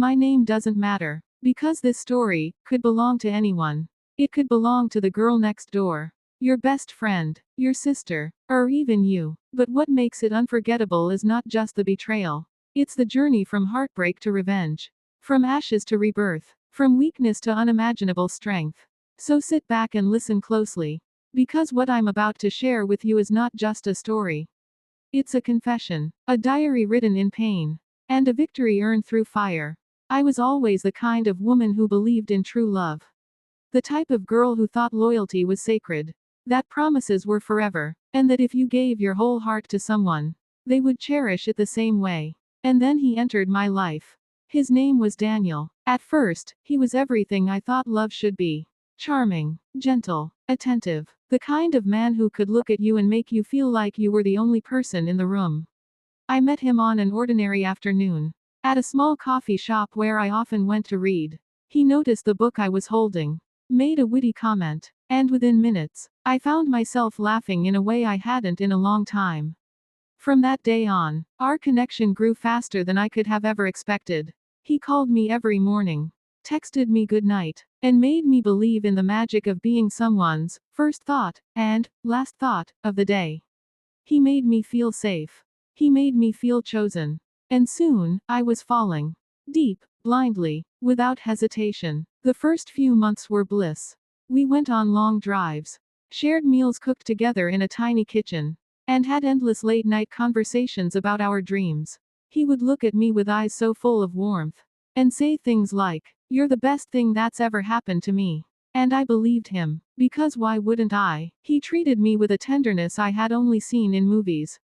My name doesn't matter. Because this story could belong to anyone. It could belong to the girl next door, your best friend, your sister, or even you. But what makes it unforgettable is not just the betrayal. It's the journey from heartbreak to revenge. From ashes to rebirth. From weakness to unimaginable strength. So sit back and listen closely. Because what I'm about to share with you is not just a story. It's a confession, a diary written in pain, and a victory earned through fire. I was always the kind of woman who believed in true love. The type of girl who thought loyalty was sacred, that promises were forever, and that if you gave your whole heart to someone, they would cherish it the same way. And then he entered my life. His name was Daniel. At first, he was everything I thought love should be. Charming, gentle, attentive, the kind of man who could look at you and make you feel like you were the only person in the room. I met him on an ordinary afternoon, at a small coffee shop where I often went to read. He noticed the book I was holding, made a witty comment, and within minutes, I found myself laughing in a way I hadn't in a long time. From that day on, our connection grew faster than I could have ever expected. He called me every morning, texted me goodnight, and made me believe in the magic of being someone's first thought and last thought of the day. He made me feel safe. He made me feel chosen. And soon, I was falling. Deep, blindly, without hesitation. The first few months were bliss. We went on long drives, shared meals cooked together in a tiny kitchen, and had endless late-night conversations about our dreams. He would look at me with eyes so full of warmth, and say things like, "You're the best thing that's ever happened to me." And I believed him. Because why wouldn't I? He treated me with a tenderness I had only seen in movies.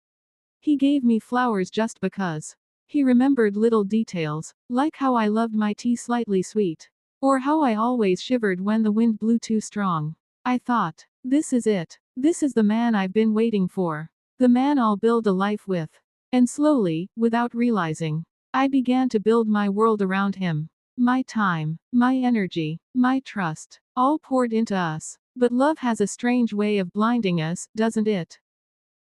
He gave me flowers just because. He remembered little details, like how I loved my tea slightly sweet, or how I always shivered when the wind blew too strong. I thought, this is it. This is the man I've been waiting for. The man I'll build a life with. And slowly, without realizing, I began to build my world around him. My time, my energy, my trust, all poured into us. But love has a strange way of blinding us, doesn't it?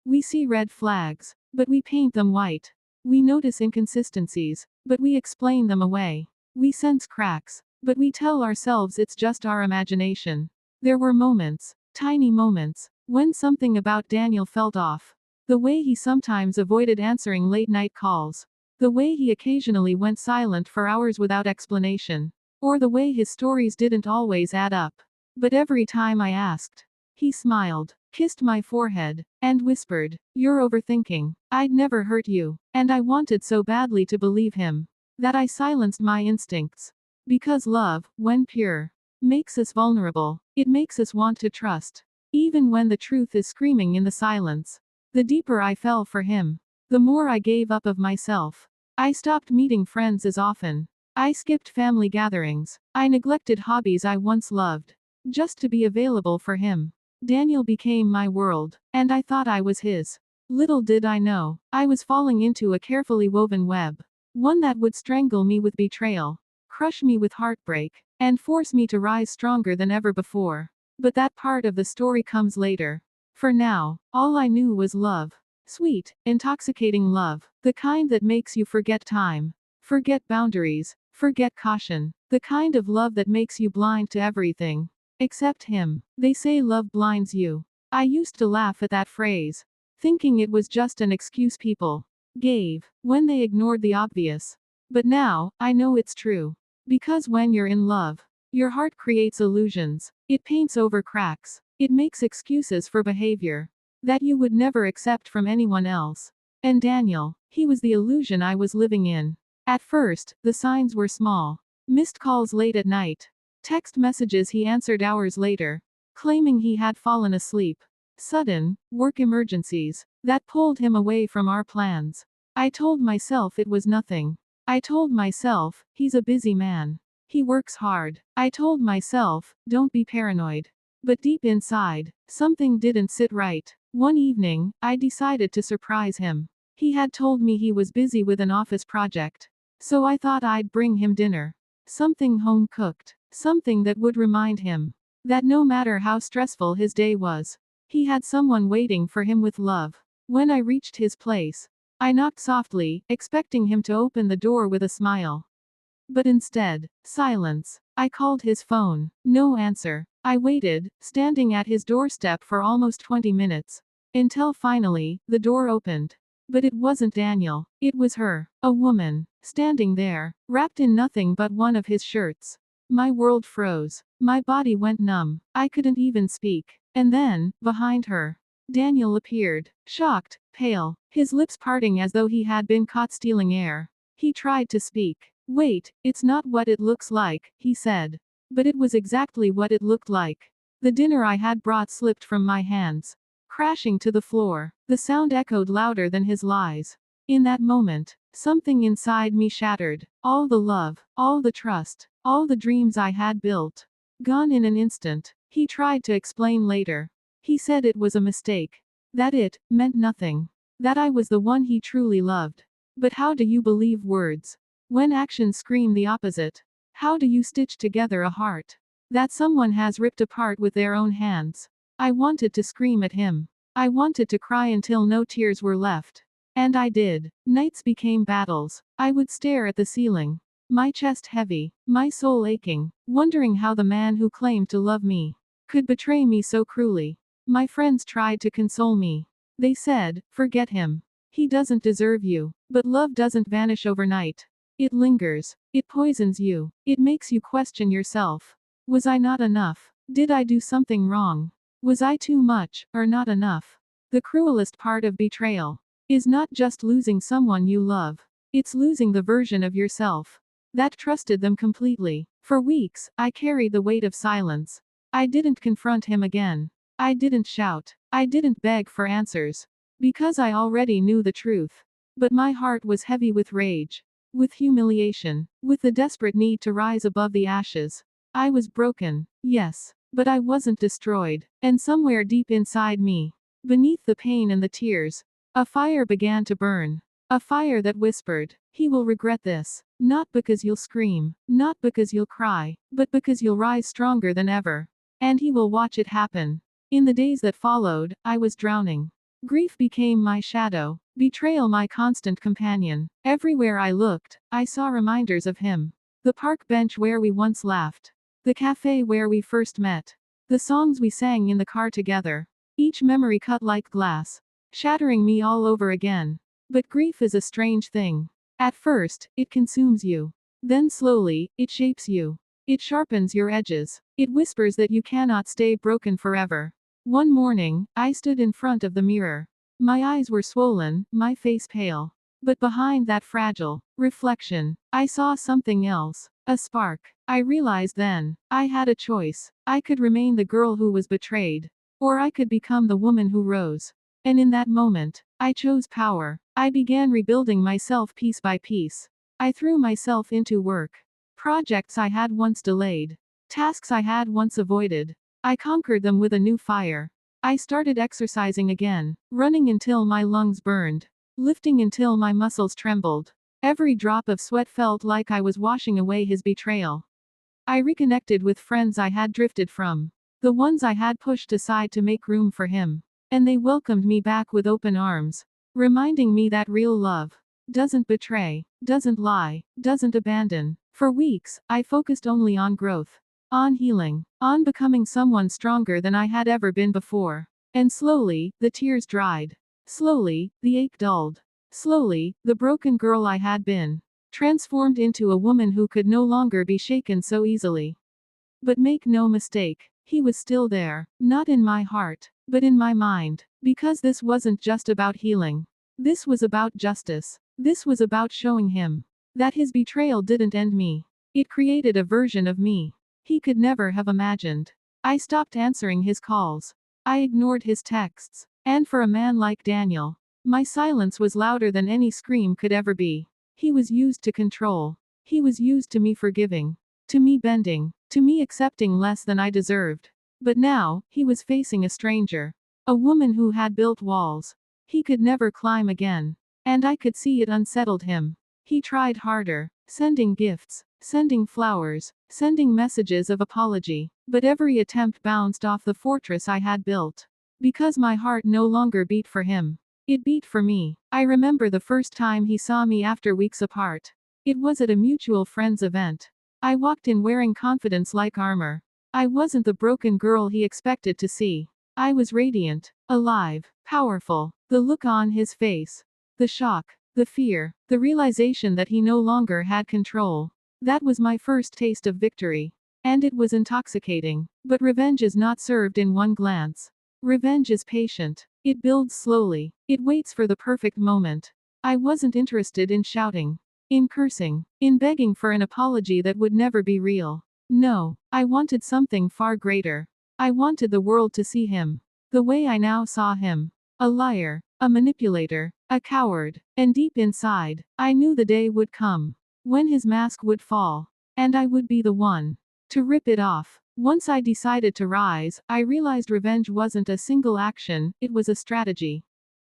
We see red flags, but we paint them white. We notice inconsistencies, but we explain them away. We sense cracks, but we tell ourselves it's just our imagination. There were moments, tiny moments, when something about Daniel felt off. The way he sometimes avoided answering late-night calls. The way he occasionally went silent for hours without explanation. Or the way his stories didn't always add up. But every time I asked, he smiled, kissed my forehead, and whispered, "You're overthinking. I'd never hurt you." And I wanted so badly to believe him, that I silenced my instincts. Because love, when pure, makes us vulnerable. It makes us want to trust, even when the truth is screaming in the silence. The deeper I fell for him, the more I gave up of myself. I stopped meeting friends as often. I skipped family gatherings. I neglected hobbies I once loved, just to be available for him. Daniel became my world, and I thought I was his. Little did I know, I was falling into a carefully woven web. One that would strangle me with betrayal, crush me with heartbreak, and force me to rise stronger than ever before. But that part of the story comes later. For now, all I knew was love. Sweet, intoxicating love. The kind that makes you forget time, forget boundaries, forget caution. The kind of love that makes you blind to everything except him. They say love blinds you. I used to laugh at that phrase, thinking it was just an excuse people gave when they ignored the obvious. But now, I know it's true. Because when you're in love, your heart creates illusions. It paints over cracks. It makes excuses for behavior that you would never accept from anyone else. And Daniel, he was the illusion I was living in. At first, the signs were small. Missed calls late at night. Text messages he answered hours later, claiming he had fallen asleep. Sudden, work emergencies that pulled him away from our plans. I told myself it was nothing. I told myself, he's a busy man. He works hard. I told myself, don't be paranoid. But deep inside, something didn't sit right. One evening, I decided to surprise him. He had told me he was busy with an office project. So I thought I'd bring him dinner. Something home cooked. Something that would remind him that no matter how stressful his day was, he had someone waiting for him with love. When I reached his place, I knocked softly, expecting him to open the door with a smile. But instead, silence. I called his phone. No answer. I waited, standing at his doorstep for almost 20 minutes. Until finally, the door opened. But it wasn't Daniel. It was her. A woman. Standing there, wrapped in nothing but one of his shirts. My world froze. My body went numb. I couldn't even speak. And then, behind her, Daniel appeared. Shocked, pale, his lips parting as though he had been caught stealing air. He tried to speak. Wait, it's not what it looks like, he said. But it was exactly what it looked like. The dinner I had brought slipped from my hands, crashing to the floor. The sound echoed louder than his lies. In that moment, something inside me shattered. All the love, all the trust, all the dreams I had built. Gone in an instant. He tried to explain later. He said it was a mistake. That it meant nothing. That I was the one he truly loved. But how do you believe words when actions scream the opposite? How do you stitch together a heart that someone has ripped apart with their own hands? I wanted to scream at him. I wanted to cry until no tears were left. And I did. Nights became battles. I would stare at the ceiling, my chest heavy, my soul aching, wondering how the man who claimed to love me could betray me so cruelly. My friends tried to console me. They said, forget him. He doesn't deserve you. But love doesn't vanish overnight. It lingers. It poisons you. It makes you question yourself. Was I not enough? Did I do something wrong? Was I too much, or not enough? The cruelest part of betrayal is not just losing someone you love. It's losing the version of yourself that trusted them completely. For weeks, I carried the weight of silence. I didn't confront him again. I didn't shout. I didn't beg for answers. Because I already knew the truth. But my heart was heavy with rage. With humiliation. With the desperate need to rise above the ashes. I was broken. Yes. But I wasn't destroyed. And somewhere deep inside me, beneath the pain and the tears, a fire began to burn. A fire that whispered, he will regret this. Not because you'll scream. Not because you'll cry. But because you'll rise stronger than ever. And he will watch it happen. In the days that followed, I was drowning. Grief became my shadow. Betrayal my constant companion. Everywhere I looked, I saw reminders of him. The park bench where we once laughed. The cafe where we first met. The songs we sang in the car together. Each memory cut like glass, shattering me all over again. But grief is a strange thing. At first, it consumes you. Then slowly, it shapes you. It sharpens your edges. It whispers that you cannot stay broken forever. One morning, I stood in front of the mirror. My eyes were swollen, my face pale. But behind that fragile reflection, I saw something else. A spark. I realized then, I had a choice. I could remain the girl who was betrayed. Or I could become the woman who rose. And in that moment, I chose power. I began rebuilding myself piece by piece. I threw myself into work. Projects I had once delayed. Tasks I had once avoided. I conquered them with a new fire. I started exercising again, running until my lungs burned, lifting until my muscles trembled. Every drop of sweat felt like I was washing away his betrayal. I reconnected with friends I had drifted from, the ones I had pushed aside to make room for him. And they welcomed me back with open arms, reminding me that real love doesn't betray, doesn't lie, doesn't abandon. For weeks, I focused only on growth, on healing, on becoming someone stronger than I had ever been before. And slowly, the tears dried. Slowly, the ache dulled. Slowly, the broken girl I had been transformed into a woman who could no longer be shaken so easily. But make no mistake, he was still there, not in my heart, but in my mind. Because this wasn't just about healing. This was about justice. This was about showing him that his betrayal didn't end me. It created a version of me he could never have imagined. I stopped answering his calls. I ignored his texts. And for a man like Daniel, my silence was louder than any scream could ever be. He was used to control. He was used to me forgiving. To me bending. To me accepting less than I deserved. But now, he was facing a stranger. A woman who had built walls he could never climb again. And I could see it unsettled him. He tried harder, sending gifts, sending flowers, sending messages of apology. But every attempt bounced off the fortress I had built. Because my heart no longer beat for him. It beat for me. I remember the first time he saw me after weeks apart. It was at a mutual friend's event. I walked in wearing confidence like armor. I wasn't the broken girl he expected to see. I was radiant, alive, powerful. The look on his face, the shock, the fear, the realization that he no longer had control. That was my first taste of victory. And it was intoxicating. But revenge is not served in one glance. Revenge is patient. It builds slowly. It waits for the perfect moment. I wasn't interested in shouting, in cursing, in begging for an apology that would never be real. No, I wanted something far greater. I wanted the world to see him the way I now saw him. A liar, a manipulator, a coward. And deep inside, I knew the day would come when his mask would fall, and I would be the one to rip it off. Once I decided to rise, I realized revenge wasn't a single action, it was a strategy.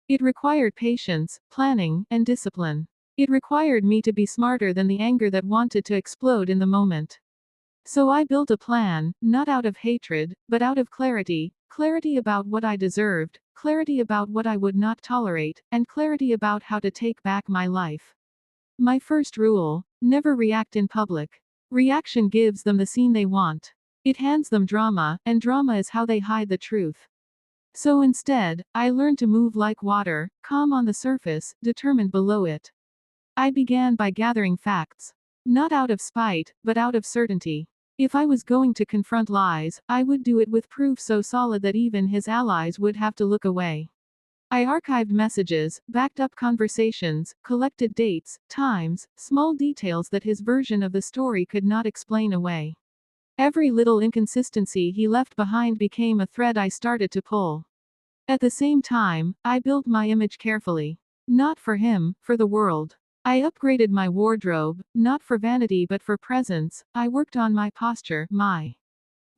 It required patience, planning, and discipline. It required me to be smarter than the anger that wanted to explode in the moment. So I built a plan, not out of hatred, but out of clarity, clarity about what I deserved, clarity about what I would not tolerate, and clarity about how to take back my life. My first rule: never react in public. Reaction gives them the scene they want. It hands them drama, and drama is how they hide the truth. So instead, I learned to move like water, calm on the surface, determined below it. I began by gathering facts. Not out of spite, but out of certainty. If I was going to confront lies, I would do it with proof so solid that even his allies would have to look away. I archived messages, backed up conversations, collected dates, times, small details that his version of the story could not explain away. Every little inconsistency he left behind became a thread I started to pull. At the same time, I built my image carefully. Not for him, for the world. I upgraded my wardrobe, not for vanity but for presence. I worked on my posture, my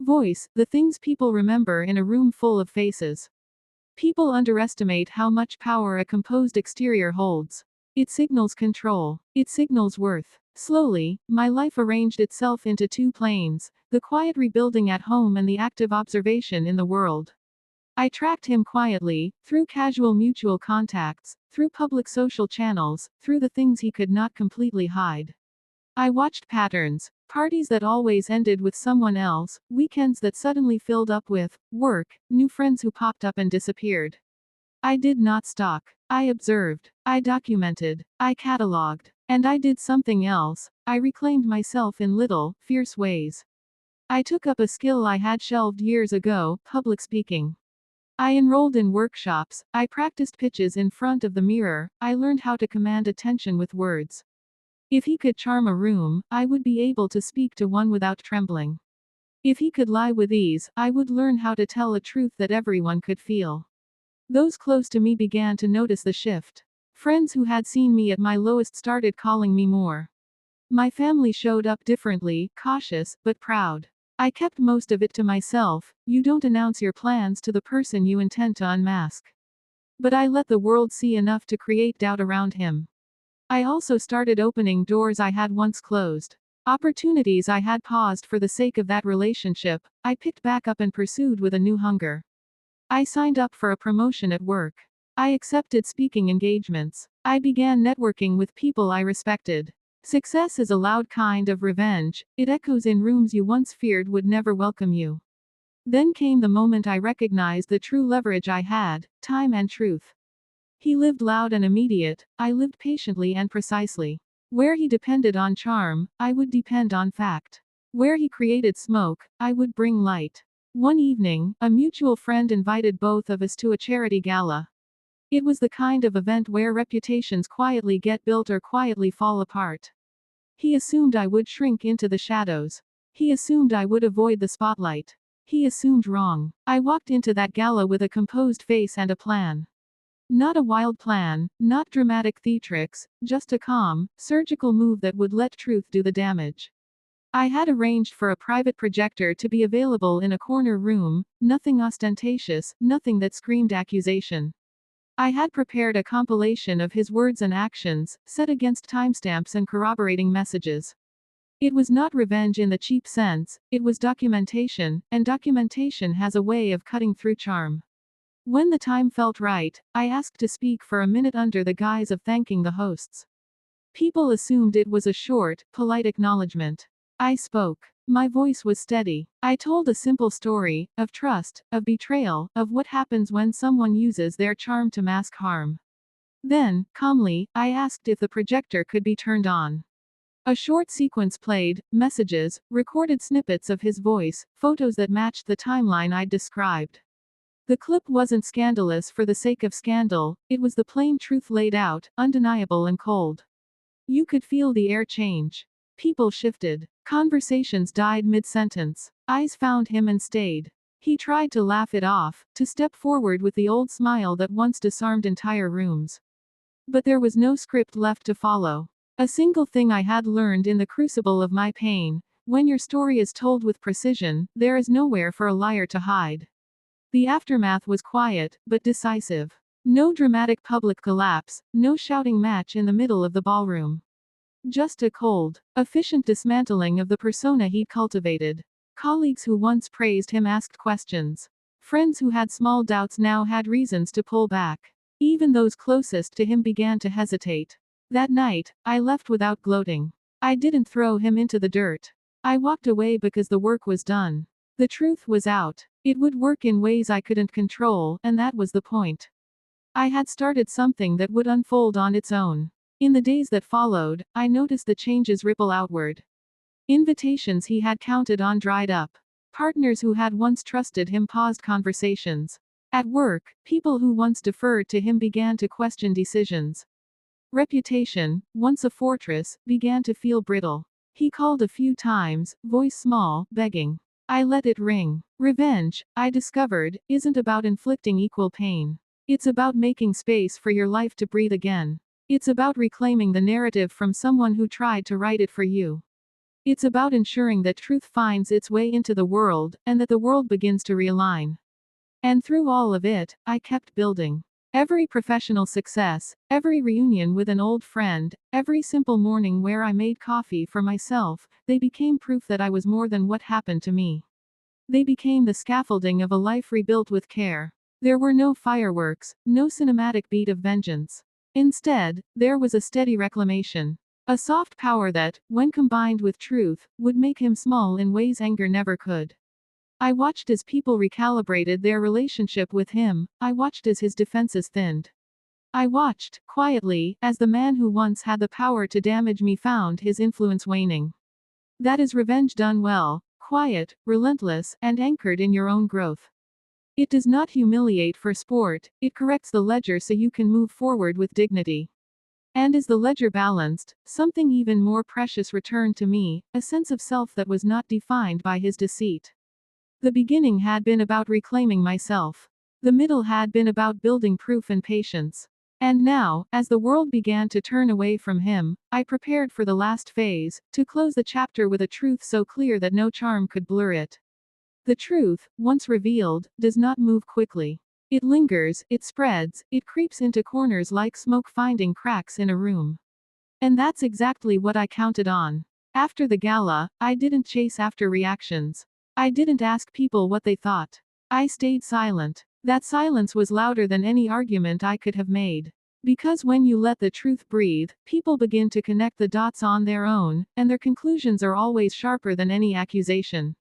voice, the things people remember in a room full of faces. People underestimate how much power a composed exterior holds. It signals control. It signals worth. Slowly, my life arranged itself into two planes: the quiet rebuilding at home and the active observation in the world. I tracked him quietly, through casual mutual contacts, through public social channels, through the things he could not completely hide. I watched patterns: parties that always ended with someone else, weekends that suddenly filled up with work, new friends who popped up and disappeared. I did not stalk. I observed. I documented. I cataloged. And I did something else: I reclaimed myself in little, fierce ways. I took up a skill I had shelved years ago: public speaking. I enrolled in workshops, I practiced pitches in front of the mirror, I learned how to command attention with words. If he could charm a room, I would be able to speak to one without trembling. If he could lie with ease, I would learn how to tell a truth that everyone could feel. Those close to me began to notice the shift. Friends who had seen me at my lowest started calling me more. My family showed up differently, cautious, but proud. I kept most of it to myself. You don't announce your plans to the person you intend to unmask. But I let the world see enough to create doubt around him. I also started opening doors I had once closed. Opportunities I had paused for the sake of that relationship, I picked back up and pursued with a new hunger. I signed up for a promotion at work. I accepted speaking engagements. I began networking with people I respected. Success is a loud kind of revenge. It echoes in rooms you once feared would never welcome you. Then came the moment I recognized the true leverage I had: time and truth. He lived loud and immediate, I lived patiently and precisely. Where he depended on charm, I would depend on fact. Where he created smoke, I would bring light. One evening, a mutual friend invited both of us to a charity gala. It was the kind of event where reputations quietly get built or quietly fall apart. He assumed I would shrink into the shadows. He assumed I would avoid the spotlight. He assumed wrong. I walked into that gala with a composed face and a plan. Not a wild plan, not dramatic theatrics, just a calm, surgical move that would let truth do the damage. I had arranged for a private projector to be available in a corner room, nothing ostentatious, nothing that screamed accusation. I had prepared a compilation of his words and actions, set against timestamps and corroborating messages. It was not revenge in the cheap sense, it was documentation, and documentation has a way of cutting through charm. When the time felt right, I asked to speak for a minute under the guise of thanking the hosts. People assumed it was a short, polite acknowledgement. I spoke. My voice was steady. I told a simple story, of trust, of betrayal, of what happens when someone uses their charm to mask harm. Then, calmly, I asked if the projector could be turned on. A short sequence played, messages, recorded snippets of his voice, photos that matched the timeline I'd described. The clip wasn't scandalous for the sake of scandal, it was the plain truth laid out, undeniable and cold. You could feel the air change. People shifted. Conversations died mid-sentence. Eyes found him and stayed. He tried to laugh it off, to step forward with the old smile that once disarmed entire rooms. But there was no script left to follow. A single thing I had learned in the crucible of my pain: when your story is told with precision, there is nowhere for a liar to hide. The aftermath was quiet, but decisive. No dramatic public collapse, no shouting match in the middle of the ballroom. Just a cold, efficient dismantling of the persona he'd cultivated. Colleagues who once praised him asked questions. Friends who had small doubts now had reasons to pull back. Even those closest to him began to hesitate. That night, I left without gloating. I didn't throw him into the dirt. I walked away because the work was done. The truth was out. It would work in ways I couldn't control, and that was the point. I had started something that would unfold on its own. In the days that followed, I noticed the changes ripple outward. Invitations he had counted on dried up. Partners who had once trusted him paused conversations. At work, people who once deferred to him began to question decisions. Reputation, once a fortress, began to feel brittle. He called a few times, voice small, begging. I let it ring. Revenge, I discovered, isn't about inflicting equal pain. It's about making space for your life to breathe again. It's about reclaiming the narrative from someone who tried to write it for you. It's about ensuring that truth finds its way into the world, and that the world begins to realign. And through all of it, I kept building. Every professional success, every reunion with an old friend, every simple morning where I made coffee for myself, they became proof that I was more than what happened to me. They became the scaffolding of a life rebuilt with care. There were no fireworks, no cinematic beat of vengeance. Instead, there was a steady reclamation. A soft power that, when combined with truth, would make him small in ways anger never could. I watched as people recalibrated their relationship with him, I watched as his defenses thinned. I watched, quietly, as the man who once had the power to damage me found his influence waning. That is revenge done well, quiet, relentless, and anchored in your own growth. It does not humiliate for sport, it corrects the ledger so you can move forward with dignity. And as the ledger balanced, something even more precious returned to me, a sense of self that was not defined by his deceit. The beginning had been about reclaiming myself. The middle had been about building proof and patience. And now, as the world began to turn away from him, I prepared for the last phase, to close the chapter with a truth so clear that no charm could blur it. The truth, once revealed, does not move quickly. It lingers, it spreads, it creeps into corners like smoke finding cracks in a room. And that's exactly what I counted on. After the gala, I didn't chase after reactions. I didn't ask people what they thought. I stayed silent. That silence was louder than any argument I could have made. Because when you let the truth breathe, people begin to connect the dots on their own, and their conclusions are always sharper than any accusation.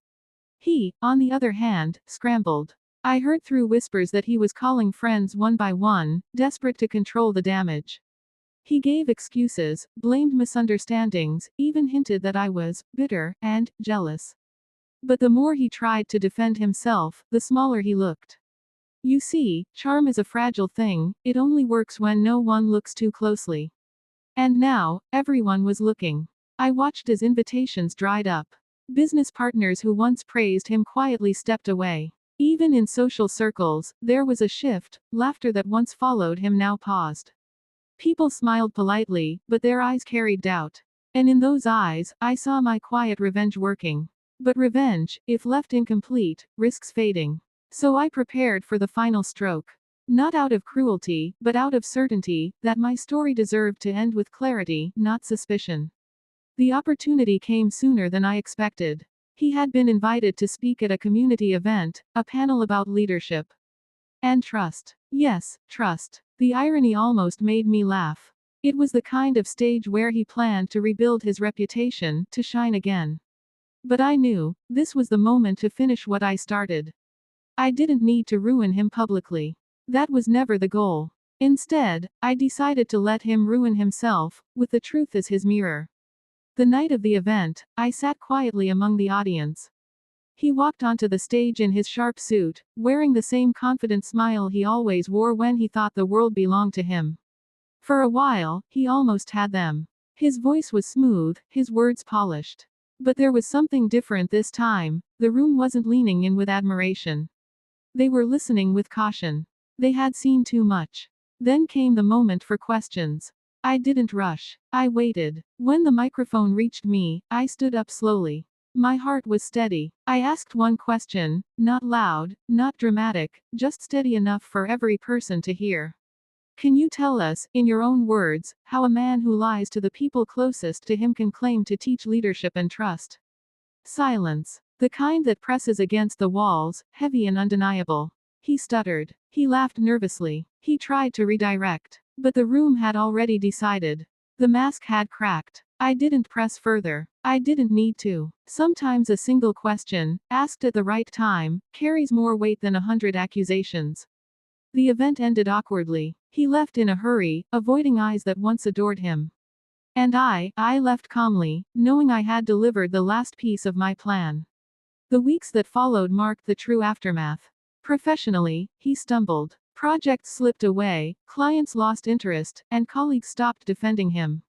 He, on the other hand, scrambled. I heard through whispers that he was calling friends one by one, desperate to control the damage. He gave excuses, blamed misunderstandings, even hinted that I was bitter and jealous. But the more he tried to defend himself, the smaller he looked. You see, charm is a fragile thing, it only works when no one looks too closely. And now, everyone was looking. I watched as invitations dried up. Business partners who once praised him quietly stepped away. Even in social circles, there was a shift, laughter that once followed him now paused. People smiled politely, but their eyes carried doubt. And in those eyes, I saw my quiet revenge working. But revenge, if left incomplete, risks fading. So I prepared for the final stroke. Not out of cruelty, but out of certainty, that my story deserved to end with clarity, not suspicion. The opportunity came sooner than I expected. He had been invited to speak at a community event, a panel about leadership. And trust. Yes, trust. The irony almost made me laugh. It was the kind of stage where he planned to rebuild his reputation, to shine again. But I knew, this was the moment to finish what I started. I didn't need to ruin him publicly. That was never the goal. Instead, I decided to let him ruin himself, with the truth as his mirror. The night of the event, I sat quietly among the audience. He walked onto the stage in his sharp suit, wearing the same confident smile he always wore when he thought the world belonged to him. For a while, he almost had them. His voice was smooth, his words polished. But there was something different this time. The room wasn't leaning in with admiration. They were listening with caution. They had seen too much. Then came the moment for questions. I didn't rush. I waited. When the microphone reached me, I stood up slowly. My heart was steady. I asked one question, not loud, not dramatic, just steady enough for every person to hear. Can you tell us, in your own words, how a man who lies to the people closest to him can claim to teach leadership and trust? Silence. The kind that presses against the walls, heavy and undeniable. He stuttered. He laughed nervously. He tried to redirect. But the room had already decided. The mask had cracked. I didn't press further. I didn't need to. Sometimes a single question, asked at the right time, carries more weight than 100 accusations. The event ended awkwardly. He left in a hurry, avoiding eyes that once adored him. And I left calmly, knowing I had delivered the last piece of my plan. The weeks that followed marked the true aftermath. Professionally, he stumbled. Projects slipped away, clients lost interest, and colleagues stopped defending him.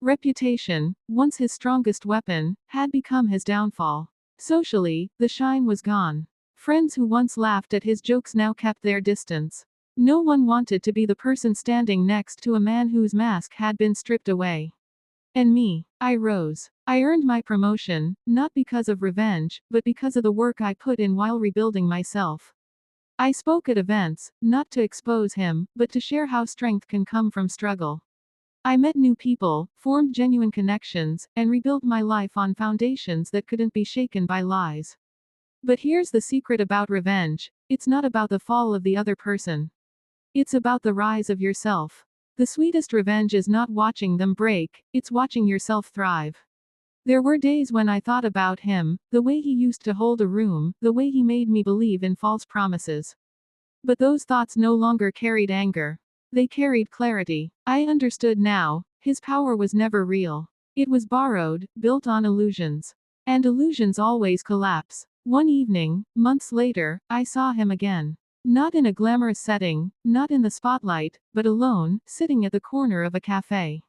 Reputation, once his strongest weapon, had become his downfall. Socially, the shine was gone. Friends who once laughed at his jokes now kept their distance. No one wanted to be the person standing next to a man whose mask had been stripped away. And me, I rose. I earned my promotion, not because of revenge, but because of the work I put in while rebuilding myself. I spoke at events, not to expose him, but to share how strength can come from struggle. I met new people, formed genuine connections, and rebuilt my life on foundations that couldn't be shaken by lies. But here's the secret about revenge: it's not about the fall of the other person. It's about the rise of yourself. The sweetest revenge is not watching them break, it's watching yourself thrive. There were days when I thought about him, the way he used to hold a room, the way he made me believe in false promises. But those thoughts no longer carried anger. They carried clarity. I understood now, his power was never real. It was borrowed, built on illusions. And illusions always collapse. One evening, months later, I saw him again. Not in a glamorous setting, not in the spotlight, but alone, sitting at the corner of a cafe.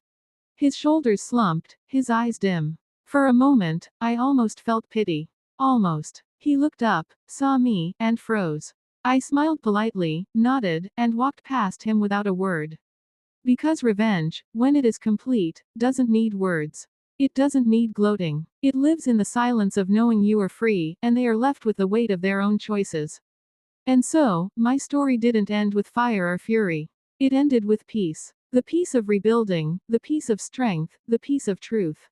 His shoulders slumped, his eyes dim. For a moment, I almost felt pity. Almost. He looked up, saw me, and froze. I smiled politely, nodded, and walked past him without a word. Because revenge, when it is complete, doesn't need words. It doesn't need gloating. It lives in the silence of knowing you are free, and they are left with the weight of their own choices. And so, my story didn't end with fire or fury. It ended with peace. The peace of rebuilding, the peace of strength, the peace of truth.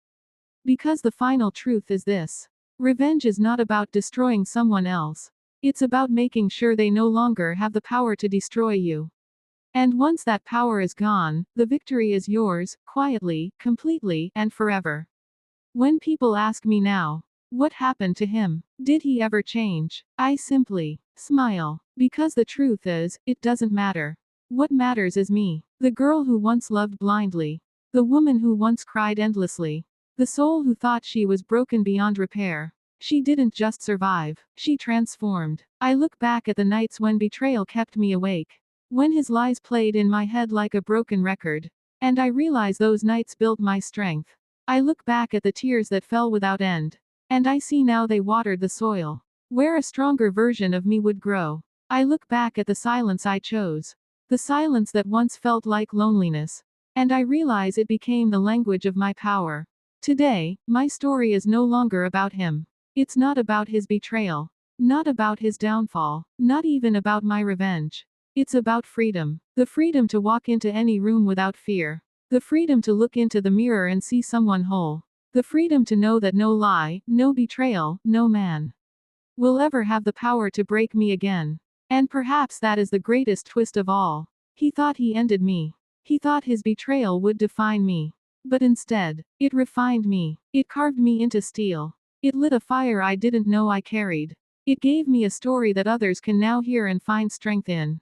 Because the final truth is this: revenge is not about destroying someone else. It's about making sure they no longer have the power to destroy you. And once that power is gone, the victory is yours, quietly, completely, and forever. When people ask me now, what happened to him? Did he ever change? I simply smile. Because the truth is, it doesn't matter. What matters is me. The girl who once loved blindly. The woman who once cried endlessly. The soul who thought she was broken beyond repair. She didn't just survive, she transformed. I look back at the nights when betrayal kept me awake. When his lies played in my head like a broken record. And I realize those nights built my strength. I look back at the tears that fell without end. And I see now they watered the soil, where a stronger version of me would grow. I look back at the silence I chose. The silence that once felt like loneliness. And I realize it became the language of my power. Today, my story is no longer about him. It's not about his betrayal. Not about his downfall. Not even about my revenge. It's about freedom. The freedom to walk into any room without fear. The freedom to look into the mirror and see someone whole. The freedom to know that no lie, no betrayal, no man will ever have the power to break me again. And perhaps that is the greatest twist of all. He thought he ended me. He thought his betrayal would define me. But instead, it refined me. It carved me into steel. It lit a fire I didn't know I carried. It gave me a story that others can now hear and find strength in.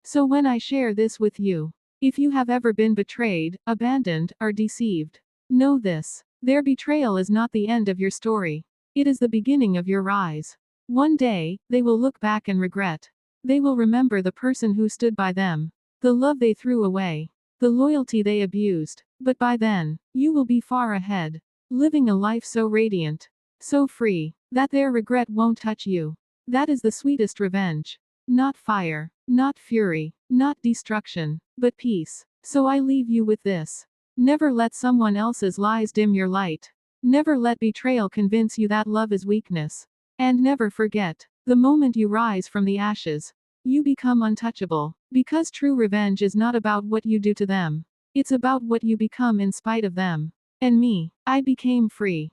So when I share this with you, if you have ever been betrayed, abandoned, or deceived, know this. Their betrayal is not the end of your story. It is the beginning of your rise. One day, they will look back and regret. They will remember the person who stood by them, the love they threw away, the loyalty they abused. But by then, you will be far ahead, living a life so radiant, so free, that their regret won't touch you. That is the sweetest revenge. Not fire, not fury, not destruction, but peace. So I leave you with this. Never let someone else's lies dim your light. Never let betrayal convince you that love is weakness. And never forget, the moment you rise from the ashes, you become untouchable. Because true revenge is not about what you do to them. It's about what you become in spite of them. And me, I became free.